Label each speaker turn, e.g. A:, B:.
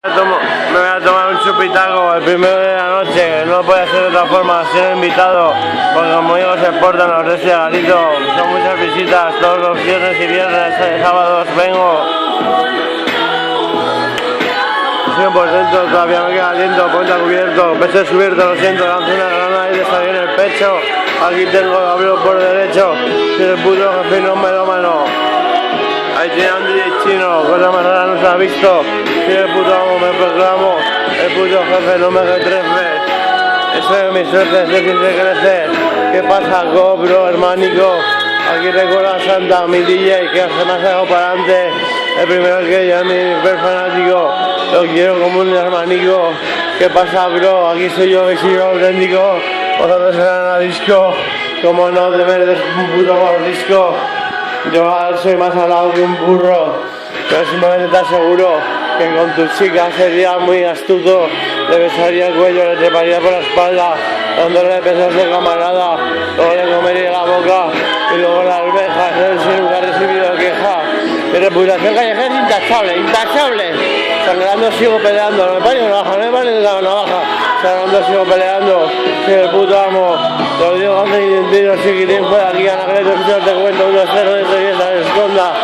A: Me voy a tomar un chupitaco el primero de la noche, no puede ser de otra forma, ser invitado, porque como digo se portan los de este garito, son muchas visitas, todos los viernes y viernes, sábados vengo. Estoy por dentro, todavía me queda aliento, puente cubierto, pecho descubierto, lo siento, lanzo una granada y le salió en el pecho, aquí tengo el abrigo por derecho, soy el puto jefe no melómano. Ahí tiene un DJ chino, cosa más rara no se ha visto. Soy el puto amo, me proclamo. El puto jefe, no me retrefe. Eso es mi suerte, es decir, de crecer. ¿Qué pasa, bro, hermanico? Aquí recuerda a Santa, mi DJ, que se me ha sacado para adelante. El primero que yo, mi hiper fanático. Lo quiero como un hermanico. ¿Qué pasa, bro? Aquí soy yo, que soy yo auténtico. Vosotros serán a disco. Como no te mereces un puto mordisco. Yo soy más hablado que un burro, pero simplemente te aseguro que con tu chica sería muy astuto, le besaría el cuello, le treparía por la espalda, dándole besos de camarada, luego le comería la boca y luego las orejas, él sin nunca ha recibido queja. Mi reputación callejera es intachable, intachable. Sangrando sigo peleando, no me pare una navaja, no me pare una navaja. Sangrando sigo peleando, soy el puto amo. Te lo digo antes y tiro chiquitín fuera aquí, Anacleto, si no te cuento 1-0 de esta esconda.